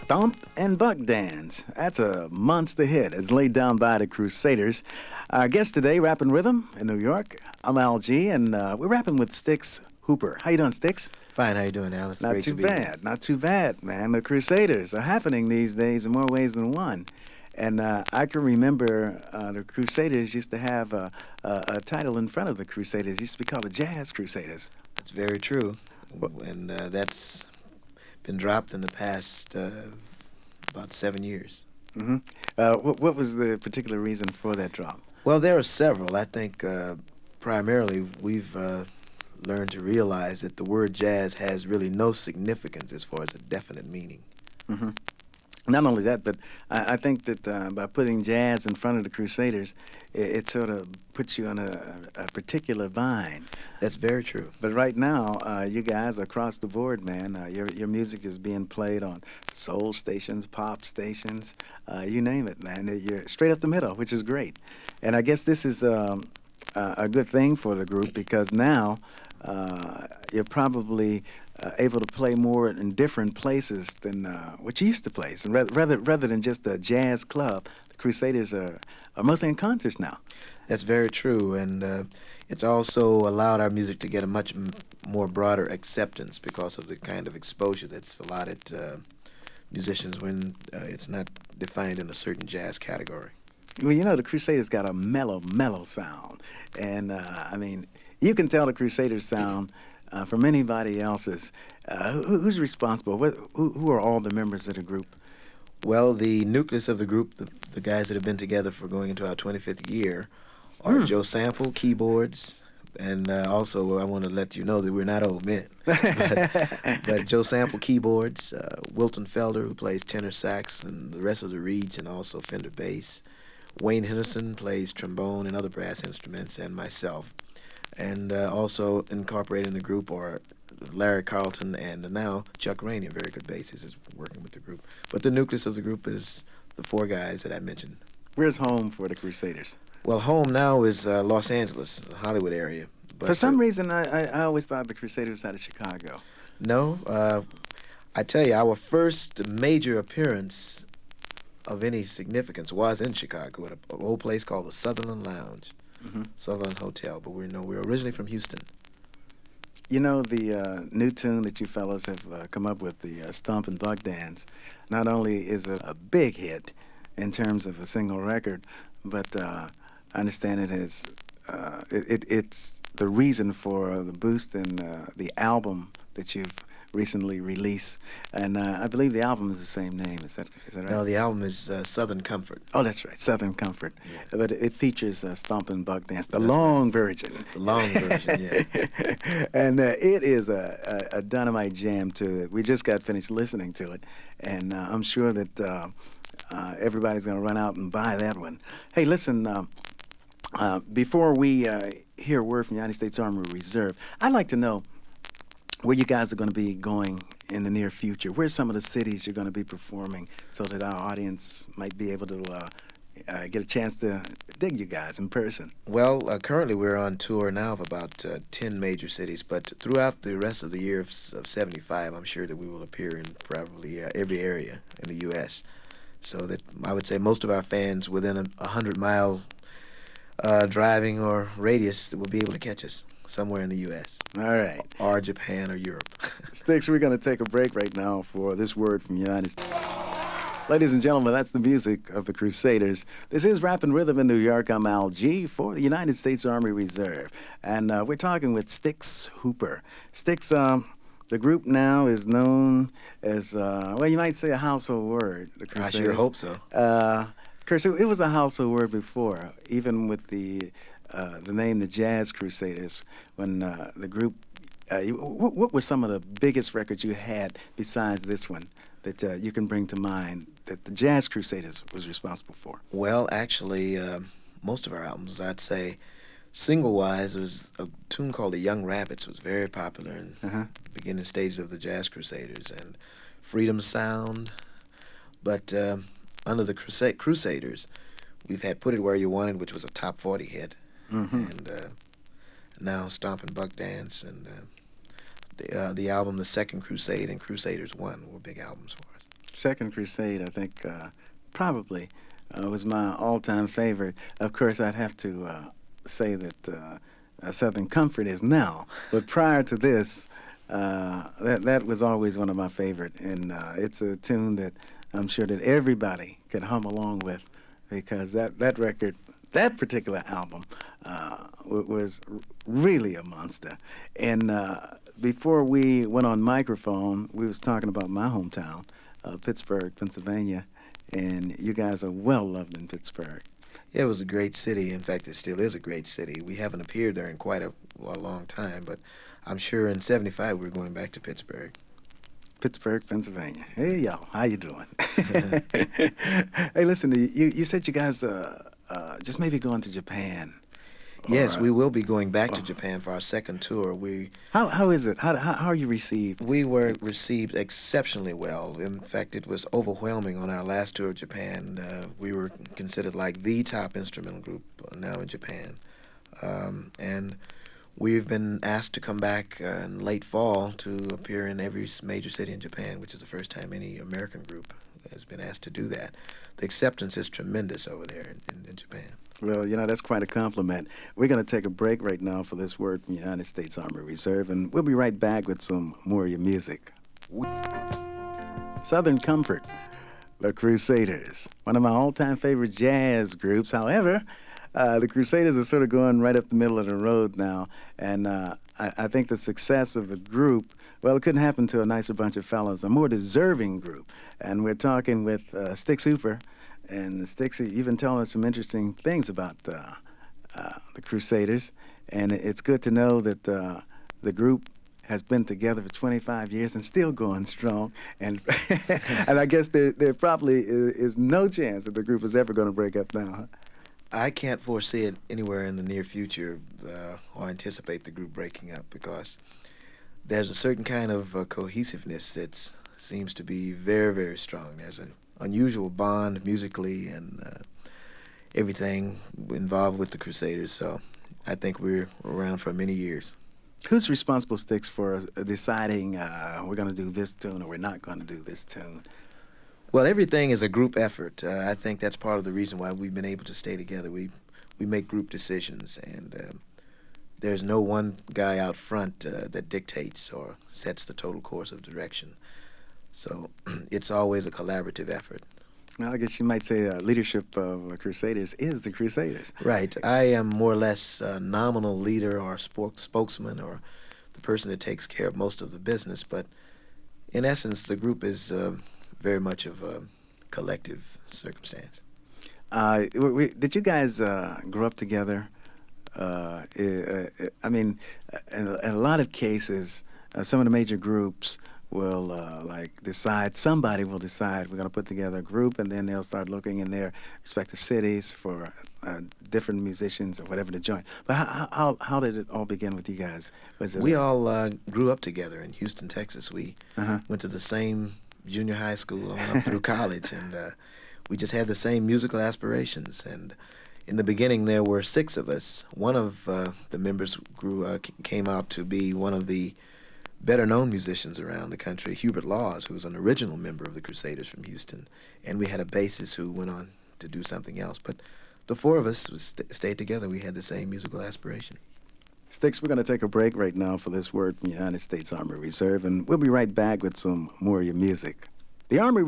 Stomp and Buck Dance. That's a monster hit. It's laid down by the Crusaders. Our guest today, rapping rhythm in New York. I'm Al G, and we're rapping with Stix Hooper. How you doing, Stix? Fine. How you doing, Al? It's Not great too to be here. bad. Not too bad, man. The Crusaders are happening these days in more ways than one. And I can remember the Crusaders used to have a title in front of the Crusaders. It used to be called the Jazz Crusaders. That's very true. And that's been dropped in the past about 7 years. Mm-hmm. What was the particular reason for that drop? Well, there are several. I think primarily we've learned to realize that the word jazz has really no significance as far as a definite meaning. Mm-hmm. Not only that, but I think that by putting jazz in front of the Crusaders, it sort of puts you on a particular vine. That's very true. But right now, you guys across the board, man, your music is being played on soul stations, pop stations, you name it, man. You're straight up the middle, which is great. And I guess this is a good thing for the group because now you're probably able to play more in different places than what you used to play. So rather than just a jazz club, the Crusaders are mostly in concerts now. That's very true, and it's also allowed our music to get a much more broader acceptance because of the kind of exposure that's allotted musicians when it's not defined in a certain jazz category. Well, you know, the Crusaders got a mellow sound, and I mean, you can tell the Crusaders sound from anybody else's. Who's responsible? Who are all the members of the group? Well, the nucleus of the group, the guys that have been together for going into our 25th year, are Joe Sample, keyboards, and also I want to let you know that we're not old men. but Joe Sample, keyboards, Wilton Felder, who plays tenor sax, and the rest of the reeds, and also Fender bass. Wayne Henderson plays trombone and other brass instruments, and myself. And also incorporated in the group are Larry Carlton and now Chuck Rainey, a very good bassist, is working with the group. But the nucleus of the group is the four guys that I mentioned. Where's home for the Crusaders? Well, home now is Los Angeles, the Hollywood area. But, for some reason, I always thought the Crusaders out of Chicago. No. I tell you, our first major appearance of any significance was in Chicago at an old place called the Sutherland Lounge. Mm-hmm. Sutherland Hotel, but we're originally from Houston. You know, the new tune that you fellows have come up with, the Stomp and Buck Dance, not only is it a big hit in terms of a single record, but I understand it is it's the reason for the boost in the album that you've recently released, and I believe the album is the same name. Is that right? No, the album is Southern Comfort. Oh, that's right, Southern Comfort. Yeah. But it features Stomp and Buck Dance, the long version. The long version, yeah. And it is a dynamite jam too. We just got finished listening to it, and I'm sure that everybody's going to run out and buy that one. Hey, listen. Before we hear a word from the United States Army Reserve, I'd like to know where you guys are going to be going in the near future. Where's some of the cities you're going to be performing so that our audience might be able to get a chance to dig you guys in person? Well, currently we're on tour now of about 10 major cities, but throughout the rest of the year of 75, I'm sure that we will appear in probably every area in the U.S. So that I would say most of our fans within a 100-mile driving or radius will be able to catch us somewhere in the U.S. All right. Or Japan or Europe. Stix, we're going to take a break right now for this word from the United States. Ladies and gentlemen, that's the music of the Crusaders. This is Rappin' Rhythm in New York. I'm Al G for the United States Army Reserve. And we're talking with Stix Hooper. Stix, the group now is known as, well, you might say a household word. The I sure hope so. Of course, it was a household word before, even with the name the Jazz Crusaders, when the group, what were some of the biggest records you had besides this one that you can bring to mind that the Jazz Crusaders was responsible for? Well, actually, most of our albums, I'd say, single-wise, there was a tune called The Young Rabbits was very popular in the beginning stages of the Jazz Crusaders, and Freedom Sound. But under the Crusaders, we've had Put It Where You Want It, which was a top 40 hit. And now Stomp and Buck Dance, and the album The Second Crusade and Crusaders 1 were big albums for us. Second Crusade, I think, probably was my all-time favorite. Of course, I'd have to say that Southern Comfort is now, but prior to this, that was always one of my favorite, and it's a tune that I'm sure that everybody could hum along with, because that record, that particular album, was really a monster. And before we went on microphone, we was talking about my hometown, Pittsburgh, Pennsylvania, and you guys are well loved in Pittsburgh. Yeah, it was a great city. In fact, it still is a great city. We haven't appeared there in quite a long time, but I'm sure in '75 we're going back to Pittsburgh. Pittsburgh, Pennsylvania. Hey, y'all, how you doing? Hey, listen, you said you guys just maybe going to Japan. Yes, we will be going back to Japan for our second tour. How is it? How are you received? We were received exceptionally well. In fact, it was overwhelming on our last tour of Japan. We were considered like the top instrumental group now in Japan. And we've been asked to come back in late fall to appear in every major city in Japan, which is the first time any American group has been asked to do that. The acceptance is tremendous over there in Japan. Well, that's quite a compliment. We're going to take a break right now for this word from United States Army Reserve, and we'll be right back with some more of your music. Southern Comfort, the Crusaders, one of my all-time favorite jazz groups. However, the Crusaders are sort of going right up the middle of the road now, and I think the success of the group, well, it couldn't happen to a nicer bunch of fellows, a more deserving group. And we're talking with Stix Hooper. And Stix, you've been telling us some interesting things about the Crusaders, and it's good to know that the group has been together for 25 years and still going strong. And and I guess there probably is no chance that the group is ever going to break up now. Huh? I can't foresee it anywhere in the near future or anticipate the group breaking up, because there's a certain kind of cohesiveness that seems to be very, very strong. There's an unusual bond musically and everything involved with the Crusaders, so I think we're around for many years. Who's responsible, Stix, for deciding we're going to do this tune or we're not going to do this tune? Well, everything is a group effort. I think that's part of the reason why we've been able to stay together. We make group decisions, and there's no one guy out front that dictates or sets the total course of direction. So it's always a collaborative effort. Well, I guess you might say leadership of Crusaders is the Crusaders. Right. I am more or less a nominal leader or spokesman or the person that takes care of most of the business, but in essence, the group is very much of a collective circumstance. Did you guys grow up together? I mean, in a lot of cases, some of the major groups will somebody will decide we're going to put together a group, and then they'll start looking in their respective cities for different musicians or whatever to join. But how did it all begin with you guys? We all grew up together in Houston, Texas. We went to the same junior high school on up through college, and we just had the same musical aspirations. And in the beginning, there were 6 of us. One of the members came out to be one of the better-known musicians around the country, Hubert Laws, who was an original member of the Crusaders from Houston, and we had a bassist who went on to do something else. But the 4 of us stayed together. We had the same musical aspiration. Stix, we're going to take a break right now for this word from the United States Army Reserve, and we'll be right back with some more of your music. The Army